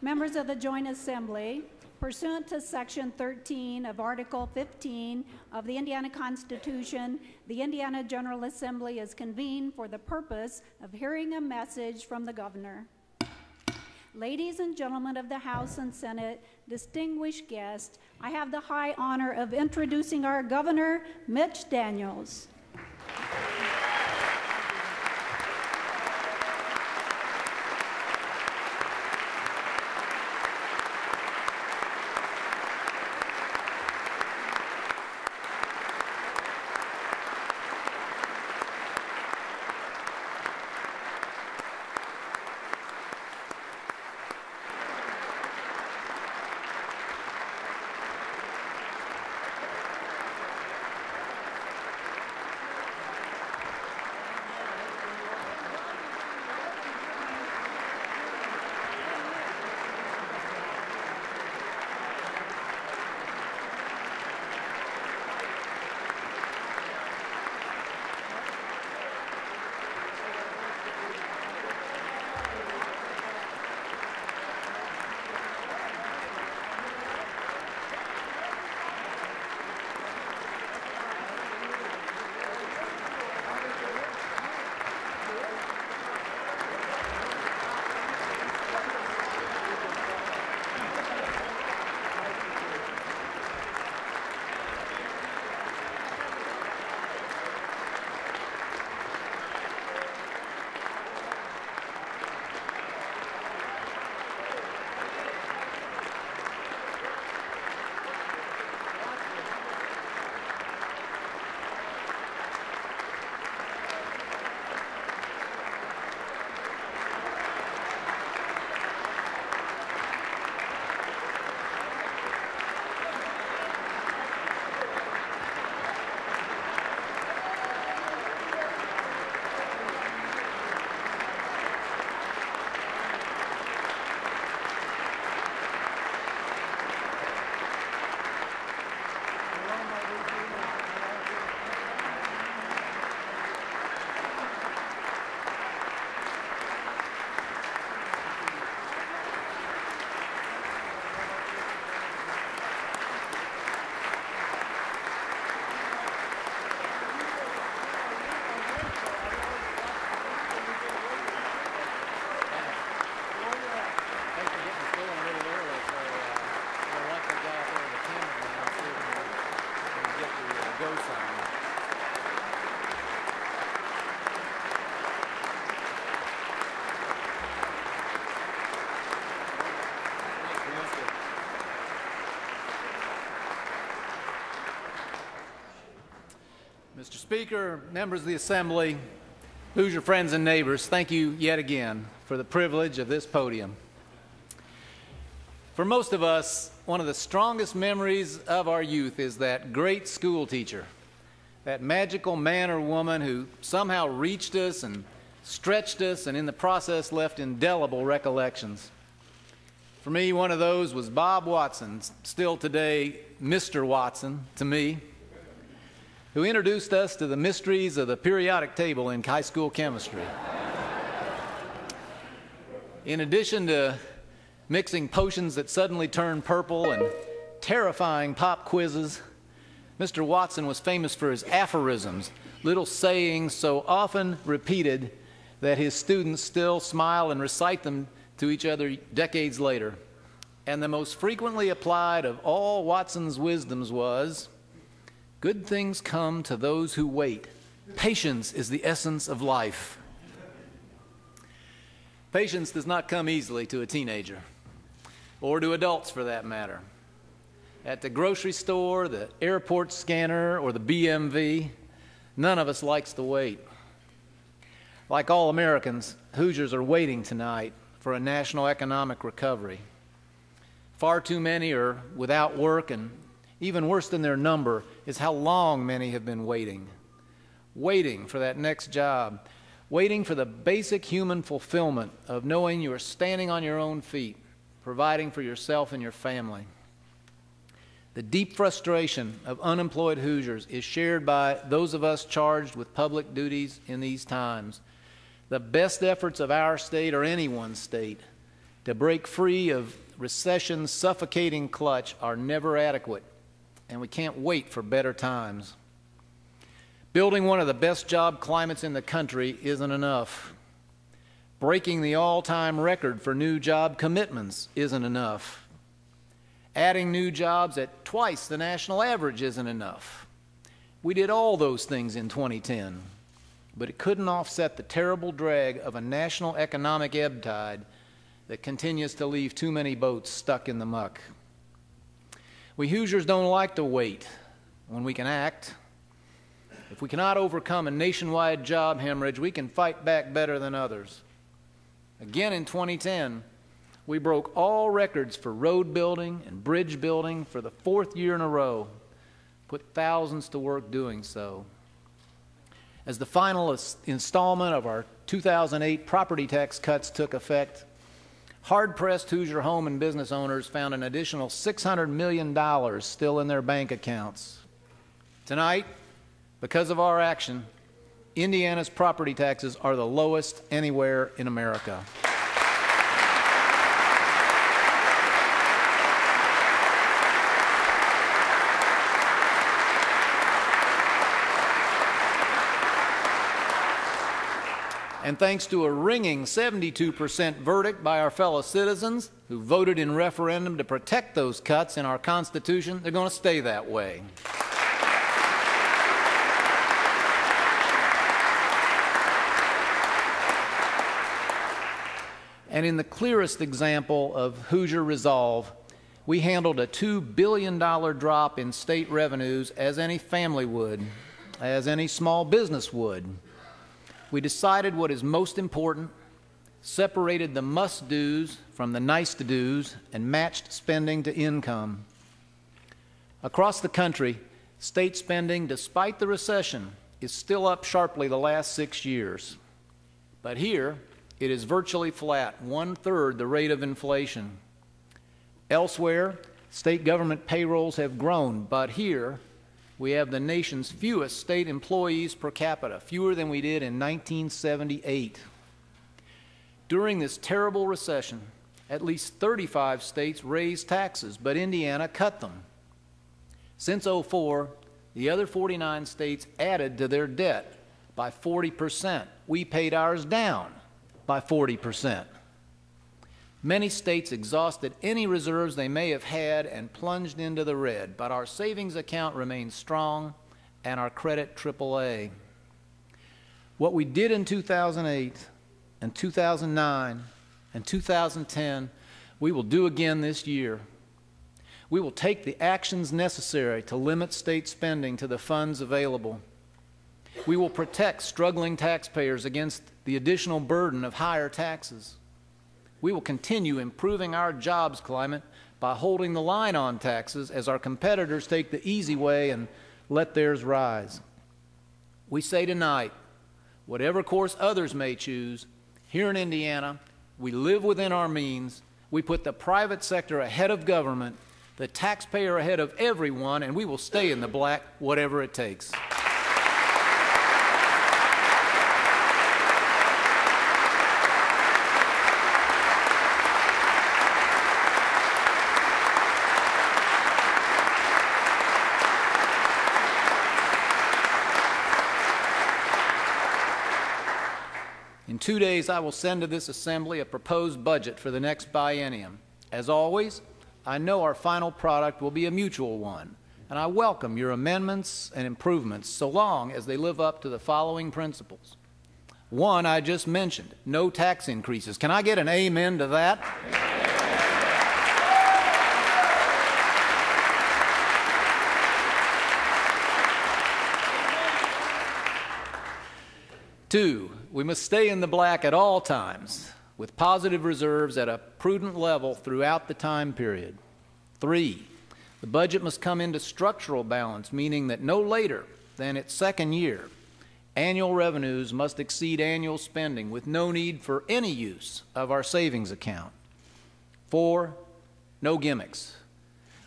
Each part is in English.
Members of the Joint Assembly, pursuant to Section 13 of Article 15 of the Indiana Constitution, the Indiana General Assembly is convened for the purpose of hearing a message from the Governor. Ladies and gentlemen of the House and Senate, distinguished guests, I have the high honor of introducing our Governor, Mitch Daniels. Mr. Speaker, members of the Assembly, Hoosier friends and neighbors, thank you yet again for the privilege of this podium. For most of us, one of the strongest memories of our youth is that great school teacher, that magical man or woman who somehow reached us and stretched us and in the process left indelible recollections. For me, one of those was Bob Watson, still today Mr. Watson to me, who introduced us to the mysteries of the periodic table in high school chemistry. In addition to mixing potions that suddenly turn purple and terrifying pop quizzes, Mr. Watson was famous for his aphorisms, little sayings so often repeated that his students still smile and recite them to each other decades later. And the most frequently applied of all Watson's wisdoms was, "Good things come to those who wait. Patience is the essence of life." Patience does not come easily to a teenager, or to adults for that matter. At the grocery store, the airport scanner, or the BMV, none of us likes to wait. Like all Americans, Hoosiers are waiting tonight for a national economic recovery. Far too many are without work, and even worse than their number is how long many have been waiting. Waiting for that next job, waiting for the basic human fulfillment of knowing you are standing on your own feet, providing for yourself and your family. The deep frustration of unemployed Hoosiers is shared by those of us charged with public duties in these times. The best efforts of our state or anyone's state to break free of recession's suffocating clutch are never adequate, and we can't wait for better times. Building one of the best job climates in the country isn't enough. Breaking the all-time record for new job commitments isn't enough. Adding new jobs at twice the national average isn't enough. We did all those things in 2010, but it couldn't offset the terrible drag of a national economic ebb tide that continues to leave too many boats stuck in the muck. We Hoosiers don't like to wait when we can act. If we cannot overcome a nationwide job hemorrhage, we can fight back better than others. Again in 2010, we broke all records for road building and bridge building for the 4th year in a row, put thousands to work doing so. As the final installment of our 2008 property tax cuts took effect, hard-pressed Hoosier home and business owners found an additional $600 million still in their bank accounts. Tonight, because of our action, Indiana's property taxes are the lowest anywhere in America. And thanks to a ringing 72% verdict by our fellow citizens who voted in referendum to protect those cuts in our Constitution, they're going to stay that way. And in the clearest example of Hoosier resolve, we handled a $2 billion drop in state revenues as any family would, as any small business would. We decided what is most important, separated the must-dos from the nice-to-dos, and matched spending to income. Across the country, state spending, despite the recession, is still up sharply the last 6 years. But here, it is virtually flat, 1/3 the rate of inflation. Elsewhere, state government payrolls have grown, but here, we have the nation's fewest state employees per capita, fewer than we did in 1978. During this terrible recession, at least 35 states raised taxes, but Indiana cut them. Since '04, the other 49 states added to their debt by 40%. We paid ours down by 40%. Many states exhausted any reserves they may have had and plunged into the red, but our savings account remains strong and our credit AAA. What we did in 2008 and 2009 and 2010, we will do again this year. We will take the actions necessary to limit state spending to the funds available. We will protect struggling taxpayers against the additional burden of higher taxes. We will continue improving our jobs climate by holding the line on taxes as our competitors take the easy way and let theirs rise. We say tonight, whatever course others may choose, here in Indiana, we live within our means, we put the private sector ahead of government, the taxpayer ahead of everyone, and we will stay in the black whatever it takes. In 2 days, I will send to this Assembly a proposed budget for the next biennium. As always, I know our final product will be a mutual one, and I welcome your amendments and improvements so long as they live up to the following principles. One I just mentioned, no tax increases. Can I get an amen to that? Two, we must stay in the black at all times, with positive reserves at a prudent level throughout the time period. Three, the budget must come into structural balance, meaning that no later than its second year, annual revenues must exceed annual spending with no need for any use of our savings account. Four, no gimmicks.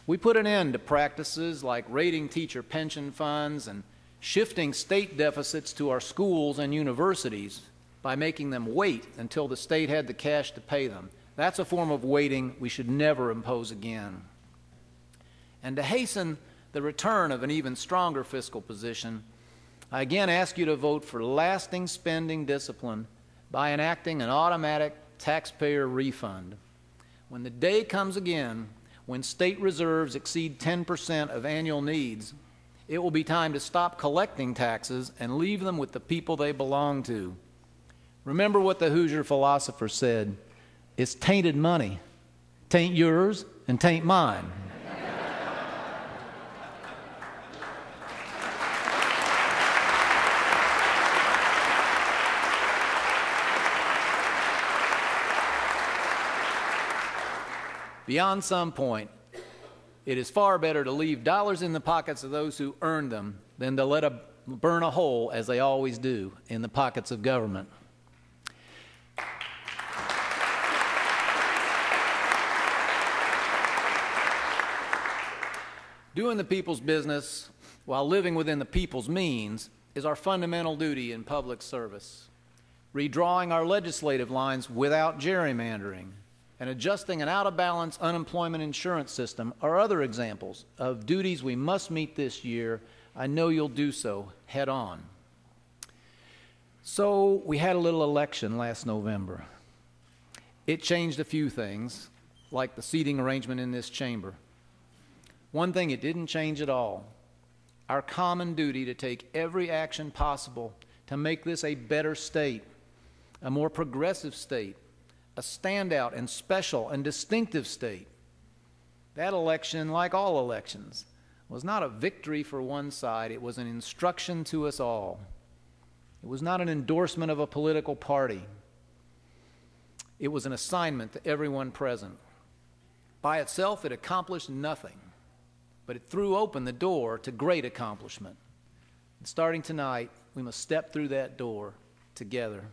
We put an end to practices like raiding teacher pension funds and shifting state deficits to our schools and universities by making them wait until the state had the cash to pay them. That's a form of waiting we should never impose again. And to hasten the return of an even stronger fiscal position, I again ask you to vote for lasting spending discipline by enacting an automatic taxpayer refund. When the day comes again when state reserves exceed 10% of annual needs, it will be time to stop collecting taxes and leave them with the people they belong to. Remember what the Hoosier philosopher said, it's tainted money. Tain't yours and tain't mine. Beyond some point, it is far better to leave dollars in the pockets of those who earned them than to let them burn a hole, as they always do, in the pockets of government. Doing the people's business while living within the people's means is our fundamental duty in public service. Redrawing our legislative lines without gerrymandering and adjusting an out-of-balance unemployment insurance system are other examples of duties we must meet this year. I know you'll do so head on. So we had a little election last November. It changed a few things, like the seating arrangement in this chamber. One thing it didn't change at all, our common duty to take every action possible to make this a better state, a more progressive state, a standout and special and distinctive state. That election, like all elections, was not a victory for one side. It was an instruction to us all. It was not an endorsement of a political party. It was an assignment to everyone present. By itself, it accomplished nothing, but it threw open the door to great accomplishment. And starting tonight, we must step through that door together.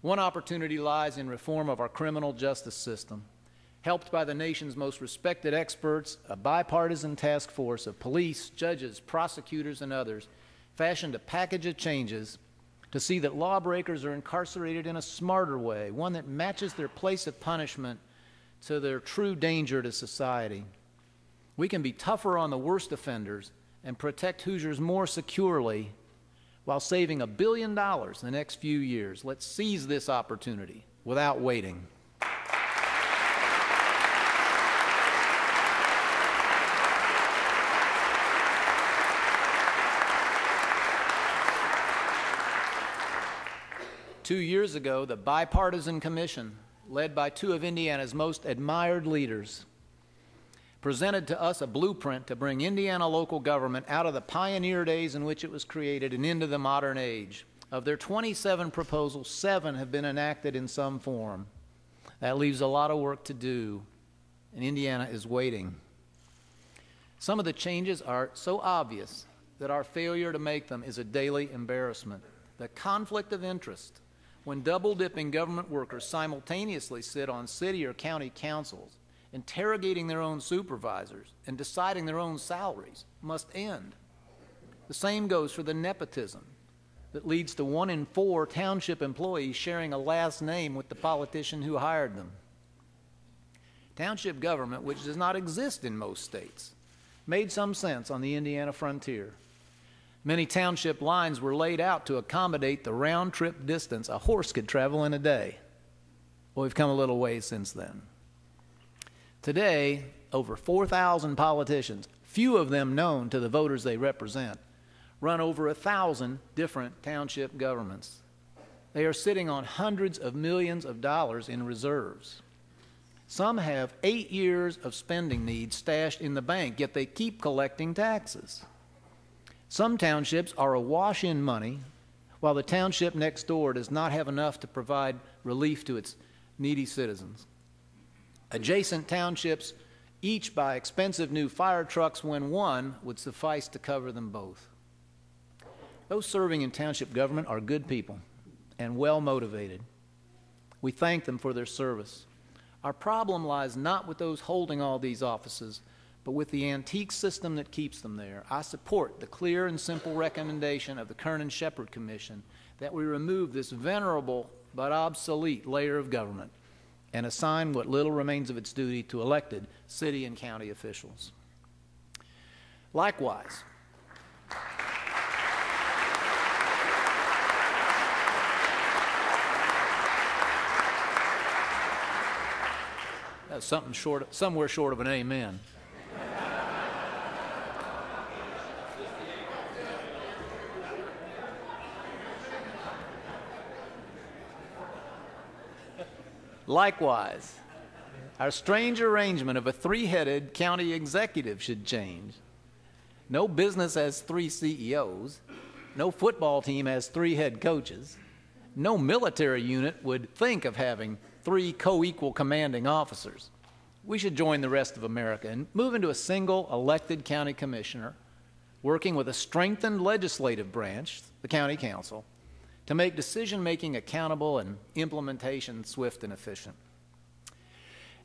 One opportunity lies in reform of our criminal justice system. Helped by the nation's most respected experts, a bipartisan task force of police, judges, prosecutors, and others fashioned a package of changes to see that lawbreakers are incarcerated in a smarter way, one that matches their place of punishment to their true danger to society. We can be tougher on the worst offenders and protect Hoosiers more securely while saving $1 billion in the next few years. Let's seize this opportunity without waiting. Two years ago, the bipartisan commission, led by two of Indiana's most admired leaders, presented to us a blueprint to bring Indiana local government out of the pioneer days in which it was created and into the modern age. Of their 27 proposals, 7 have been enacted in some form. That leaves a lot of work to do, and Indiana is waiting. Some of the changes are so obvious that our failure to make them is a daily embarrassment. The conflict of interest, when double-dipping government workers simultaneously sit on city or county councils, interrogating their own supervisors and deciding their own salaries, must end. The same goes for the nepotism that leads to 1 in 4 township employees sharing a last name with the politician who hired them. Township government, which does not exist in most states, made some sense on the Indiana frontier. Many township lines were laid out to accommodate the round-trip distance a horse could travel in a day. Well, we've come a little ways since then. Today, over 4,000 politicians, few of them known to the voters they represent, run over 1,000 different township governments. They are sitting on hundreds of millions of dollars in reserves. Some have 8 years of spending needs stashed in the bank, yet they keep collecting taxes. Some townships are awash in money, while the township next door does not have enough to provide relief to its needy citizens. Adjacent townships each buy expensive new fire trucks when one would suffice to cover them both. Those serving in township government are good people and well motivated. We thank them for their service. Our problem lies not with those holding all these offices, but with the antique system that keeps them there. I support the clear and simple recommendation of the Kernan-Shepherd Commission that we remove this venerable but obsolete layer of government and assign what little remains of its duty to elected city and county officials. Likewise, that's somewhere short of an amen. Likewise, our strange arrangement of a three-headed county executive should change. No business has 3 CEOs. No football team has 3 head coaches. No military unit would think of having 3 co-equal commanding officers. We should join the rest of America and move into a single elected county commissioner, working with a strengthened legislative branch, the county council, to make decision-making accountable and implementation swift and efficient.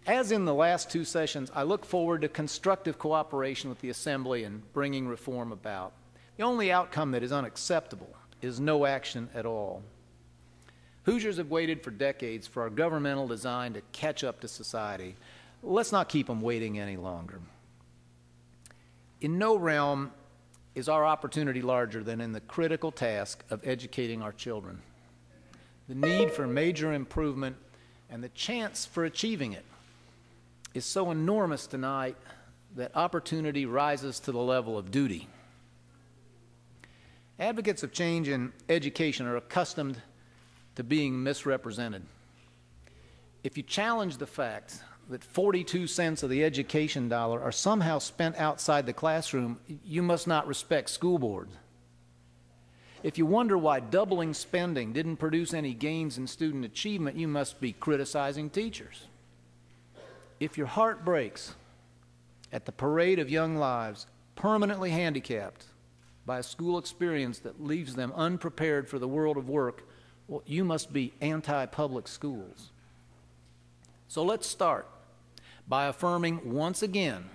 As in the last 2 sessions, I look forward to constructive cooperation with the Assembly in bringing reform about. The only outcome that is unacceptable is no action at all. Hoosiers have waited for decades for our governmental design to catch up to society. Let's not keep them waiting any longer. In no realm is our opportunity larger than in the critical task of educating our children. The need for major improvement and the chance for achieving it is so enormous tonight that opportunity rises to the level of duty. Advocates of change in education are accustomed to being misrepresented. If you challenge the fact that 42 cents of the education dollar are somehow spent outside the classroom, you must not respect school boards. If you wonder why doubling spending didn't produce any gains in student achievement, you must be criticizing teachers. If your heart breaks at the parade of young lives permanently handicapped by a school experience that leaves them unprepared for the world of work, well, you must be anti-public schools. So let's start by affirming once again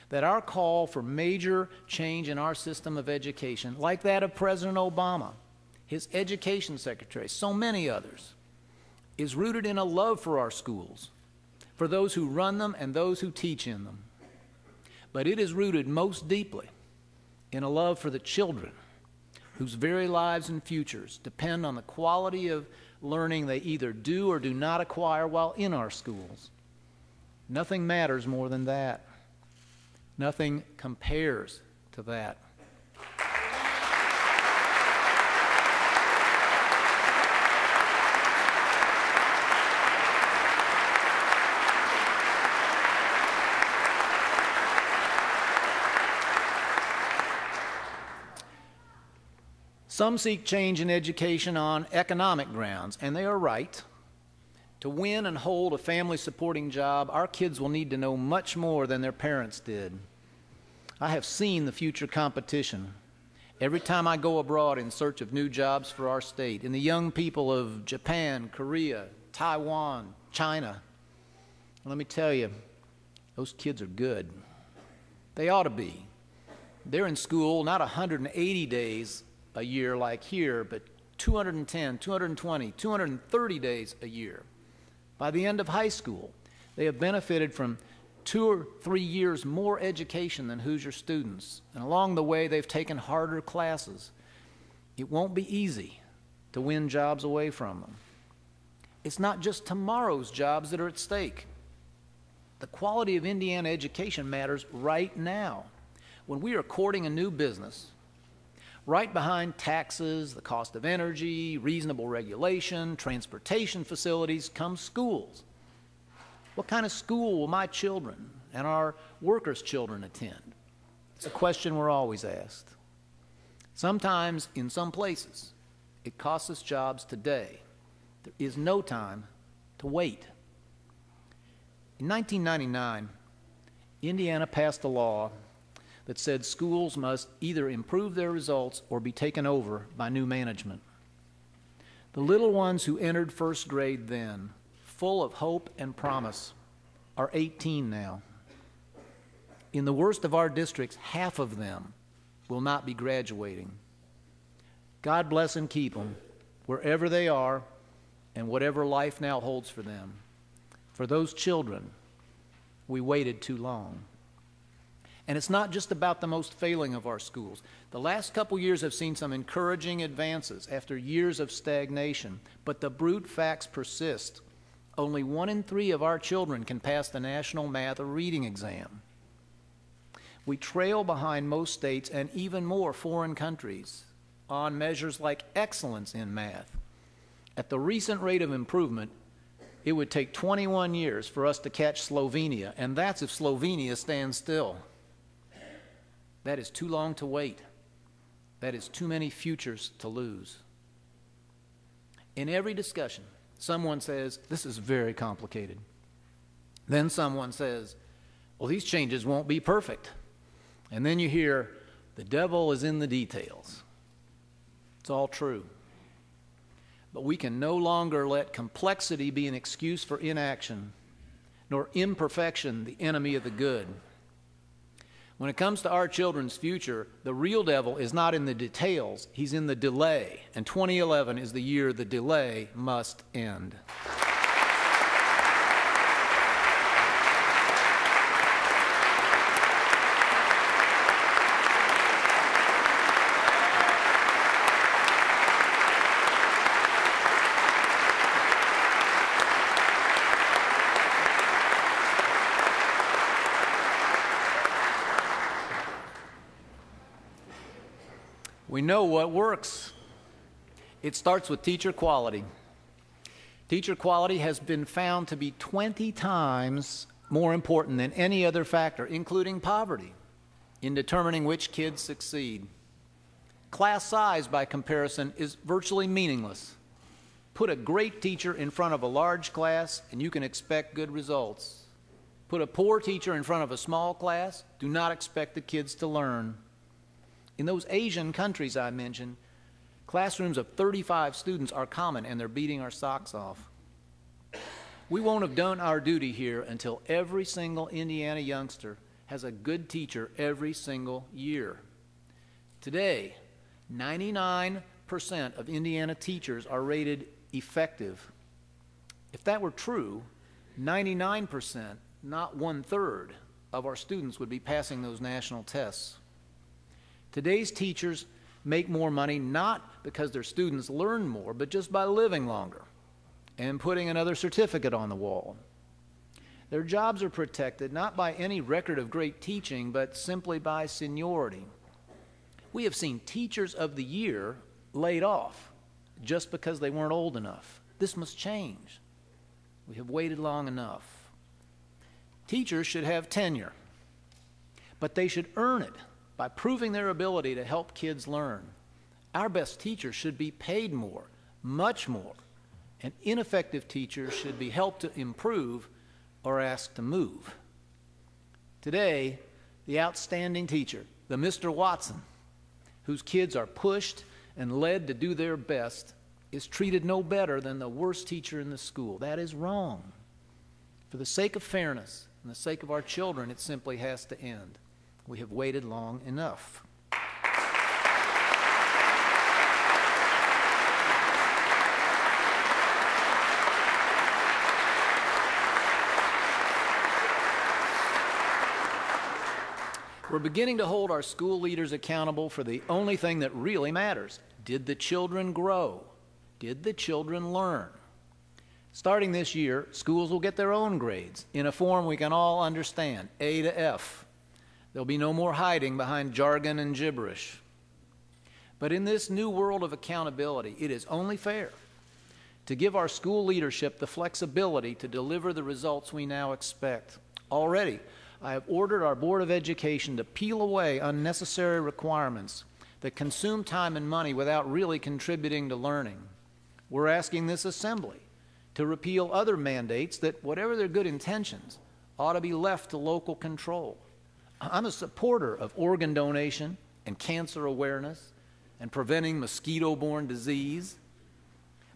that our call for major change in our system of education, like that of President Obama, his education secretary, so many others, is rooted in a love for our schools, for those who run them and those who teach in them. But it is rooted most deeply in a love for the children whose very lives and futures depend on the quality of learning they either do or do not acquire while in our schools. Nothing matters more than that. Nothing compares to that. Some seek change in education on economic grounds, and they are right. To win and hold a family-supporting job, our kids will need to know much more than their parents did. I have seen the future competition every time I go abroad in search of new jobs for our state, in the young people of Japan, Korea, Taiwan, China. And let me tell you, those kids are good. They ought to be. They're in school not 180 days a year like here, but 210, 220, 230 days a year. By the end of high school, they have benefited from 2 or 3 years more education than Hoosier students, and along the way they've taken harder classes. It won't be easy to win jobs away from them. It's not just tomorrow's jobs that are at stake. The quality of Indiana education matters right now. When we are courting a new business, right behind taxes, the cost of energy, reasonable regulation, transportation facilities, come schools. What kind of school will my children and our workers' children attend? It's a question we're always asked. Sometimes, in some places, it costs us jobs today. There is no time to wait. In 1999, Indiana passed a law that said schools must either improve their results or be taken over by new management. The little ones who entered first grade then, full of hope and promise, are 18 now. In the worst of our districts, half of them will not be graduating. God bless and keep them wherever they are and whatever life now holds for them. For those children, we waited too long. And it's not just about the most failing of our schools. The last couple years have seen some encouraging advances after years of stagnation, but the brute facts persist. Only 1 in 3 of our children can pass the national math or reading exam. We trail behind most states and even more foreign countries on measures like excellence in math. At the recent rate of improvement, it would take 21 years for us to catch Slovenia, and that's if Slovenia stands still. That is too long to wait. That is too many futures to lose. In every discussion, someone says, this is very complicated. Then someone says, well, these changes won't be perfect. And then you hear, the devil is in the details. It's all true. But we can no longer let complexity be an excuse for inaction, nor imperfection the enemy of the good. When it comes to our children's future, the real devil is not in the details, he's in the delay. And 2011 is the year the delay must end. We know what works. It starts with teacher quality. Teacher quality has been found to be 20 times more important than any other factor, including poverty, in determining which kids succeed. Class size, by comparison, is virtually meaningless. Put a great teacher in front of a large class, and you can expect good results. Put a poor teacher in front of a small class, do not expect the kids to learn. In those Asian countries I mentioned, classrooms of 35 students are common, and they're beating our socks off. We won't have done our duty here until every single Indiana youngster has a good teacher every single year. Today, 99% of Indiana teachers are rated effective. If that were true, 99%, not 1/3, of our students would be passing those national tests. Today's teachers make more money not because their students learn more, but just by living longer and putting another certificate on the wall. Their jobs are protected not by any record of great teaching, but simply by seniority. We have seen teachers of the year laid off just because they weren't old enough. This must change. We have waited long enough. Teachers should have tenure, but they should earn it by proving their ability to help kids learn. Our best teachers should be paid more, much more, and ineffective teachers should be helped to improve or asked to move. Today, the outstanding teacher, the Mr. Watson, whose kids are pushed and led to do their best, is treated no better than the worst teacher in the school. That is wrong. For the sake of fairness and the sake of our children, it simply has to end. We have waited long enough. We're beginning to hold our school leaders accountable for the only thing that really matters. Did the children grow? Did the children learn? Starting this year, schools will get their own grades in a form we can all understand, A to F. There'll be no more hiding behind jargon and gibberish. But in this new world of accountability, it is only fair to give our school leadership the flexibility to deliver the results we now expect. Already, I have ordered our Board of Education to peel away unnecessary requirements that consume time and money without really contributing to learning. We're asking this assembly to repeal other mandates that, whatever their good intentions, ought to be left to local control. I'm a supporter of organ donation and cancer awareness and preventing mosquito-borne disease.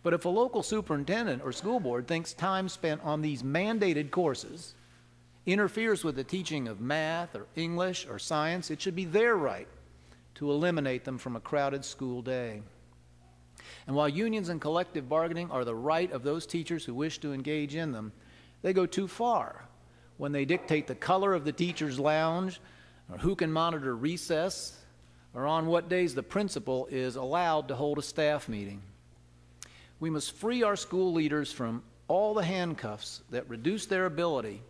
But if a local superintendent or school board thinks time spent on these mandated courses interferes with the teaching of math or English or science, it should be their right to eliminate them from a crowded school day. And while unions and collective bargaining are the right of those teachers who wish to engage in them, They go too far when they dictate the color of the teacher's lounge, or who can monitor recess, or on what days the principal is allowed to hold a staff meeting. We must free our school leaders from all the handcuffs that reduce their ability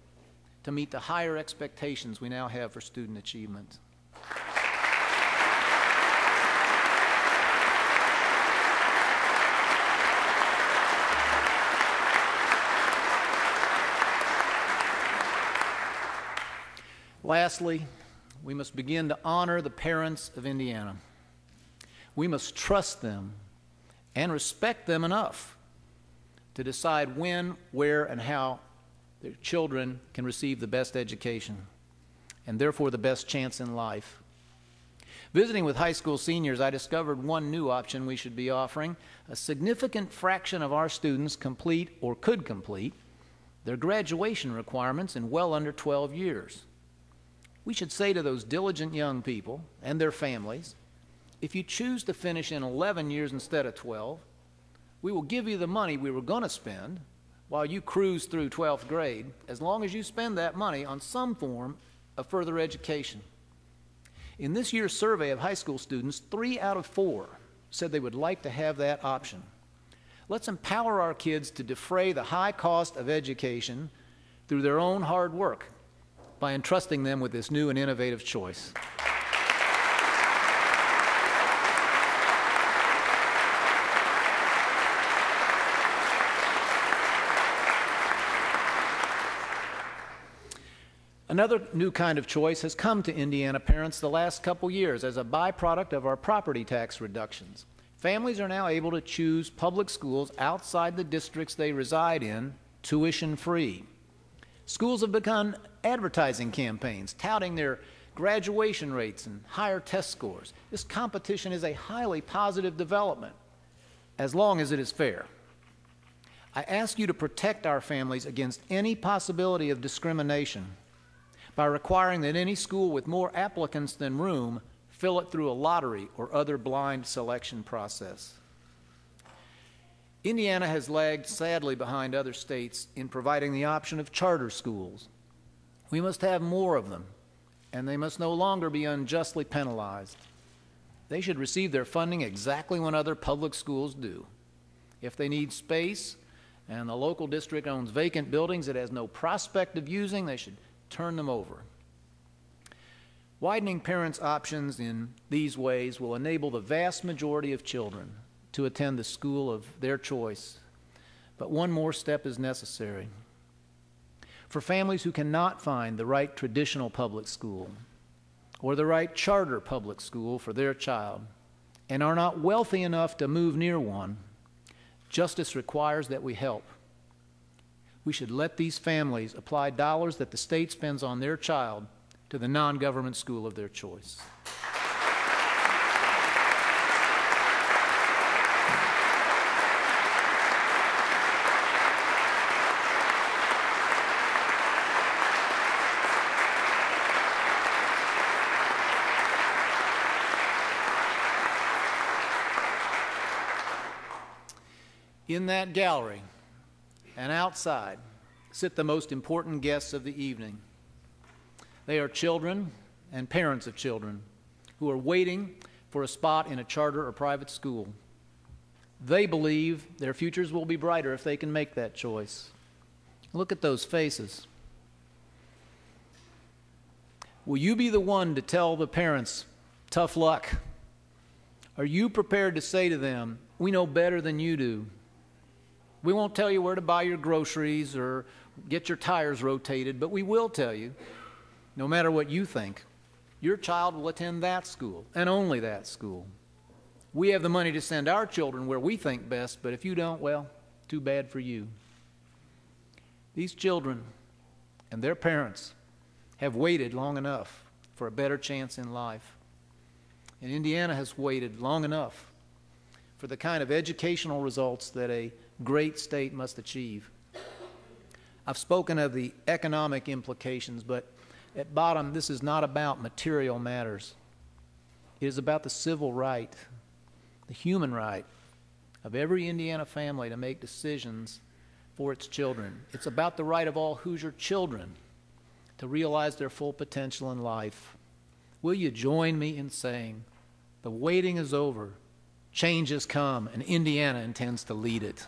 to meet the higher expectations we now have for student achievement. Lastly, we must begin to honor the parents of Indiana. We must trust them and respect them enough to decide when, where, and how their children can receive the best education and therefore the best chance in life. Visiting with high school seniors, I discovered one new option we should be offering. A significant fraction of our students complete or could complete their graduation requirements in well under 12 years. We should say to those diligent young people and their families, if you choose to finish in 11 years instead of 12, we will give you the money we were going to spend while you cruise through 12th grade, as long as you spend that money on some form of further education. In this year's survey of high school students, 3 out of 4 said they would like to have that option. Let's empower our kids to defray the high cost of education through their own hard work by entrusting them with this new and innovative choice. Another new kind of choice has come to Indiana parents the last couple years as a byproduct of our property tax reductions. Families are now able to choose public schools outside the districts they reside in, tuition-free. Schools have begun advertising campaigns touting their graduation rates and higher test scores. This competition is a highly positive development, as long as it is fair. I ask you to protect our families against any possibility of discrimination by requiring that any school with more applicants than room fill it through a lottery or other blind selection process. Indiana has lagged sadly behind other states in providing the option of charter schools. We must have more of them, and they must no longer be unjustly penalized. They should receive their funding exactly when other public schools do. If they need space and the local district owns vacant buildings it has no prospect of using, they should turn them over. Widening parents' options in these ways will enable the vast majority of children to attend the school of their choice. But one more step is necessary. For families who cannot find the right traditional public school or the right charter public school for their child and are not wealthy enough to move near one, justice requires that we help. We should let these families apply dollars that the state spends on their child to the non-government school of their choice. In that gallery and outside sit the most important guests of the evening. They are children and parents of children who are waiting for a spot in a charter or private school. They believe their futures will be brighter if they can make that choice. Look at those faces. Will you be the one to tell the parents, tough luck? Are you prepared to say to them, we know better than you do? We won't tell you where to buy your groceries or get your tires rotated, but we will tell you, no matter what you think, your child will attend that school and only that school. We have the money to send our children where we think best, but if you don't, well, too bad for you. These children and their parents have waited long enough for a better chance in life. And Indiana has waited long enough for the kind of educational results that a great state must achieve. I've spoken of the economic implications, but at bottom, this is not about material matters. It is about the civil right, the human right of every Indiana family to make decisions for its children. It's about the right of all Hoosier children to realize their full potential in life. Will you join me in saying, the waiting is over, change has come, and Indiana intends to lead it.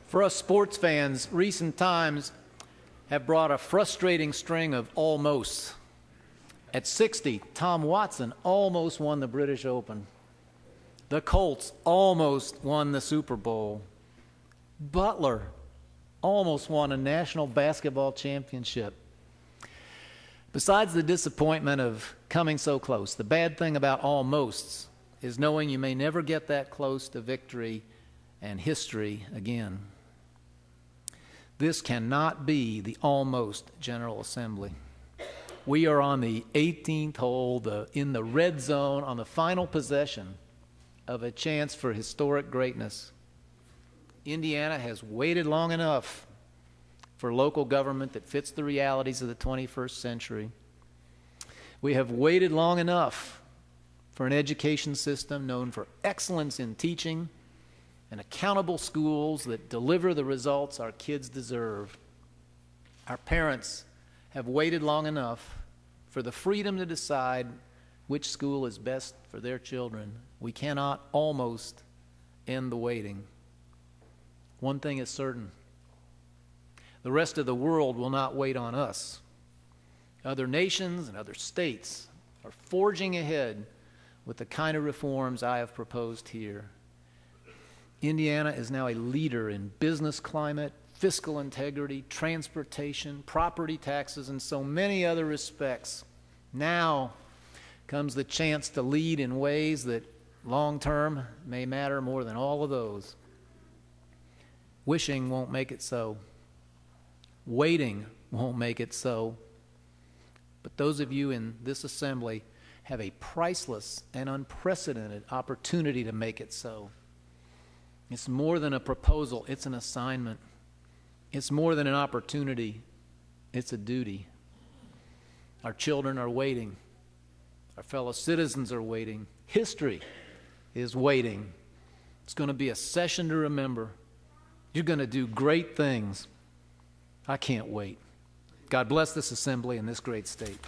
For us sports fans, recent times have brought a frustrating string of almosts. At 60, Tom Watson almost won the British Open. The Colts almost won the Super Bowl. Butler almost won a national basketball championship. Besides the disappointment of coming so close, the bad thing about almosts is knowing you may never get that close to victory and history again. This cannot be the almost General Assembly. We are on the 18th hole, in the red zone, on the final possession of a chance for historic greatness. Indiana has waited long enough for local government that fits the realities of the 21st century. We have waited long enough for an education system known for excellence in teaching and accountable schools that deliver the results our kids deserve. Our parents have waited long enough for the freedom to decide which school is best for their children. We cannot almost end the waiting. One thing is certain: the rest of the world will not wait on us. Other nations and other states are forging ahead with the kind of reforms I have proposed here. Indiana is now a leader in business climate, fiscal integrity, transportation, property taxes, and so many other respects. Now comes the chance to lead in ways that long-term may matter more than all of those. Wishing won't make it so. Waiting won't make it so. But those of you in this assembly have a priceless and unprecedented opportunity to make it so. It's more than a proposal, it's an assignment. It's more than an opportunity, it's a duty. Our children are waiting. Our fellow citizens are waiting. History is waiting. It's going to be a session to remember. You're going to do great things. I can't wait. God bless this assembly and this great state.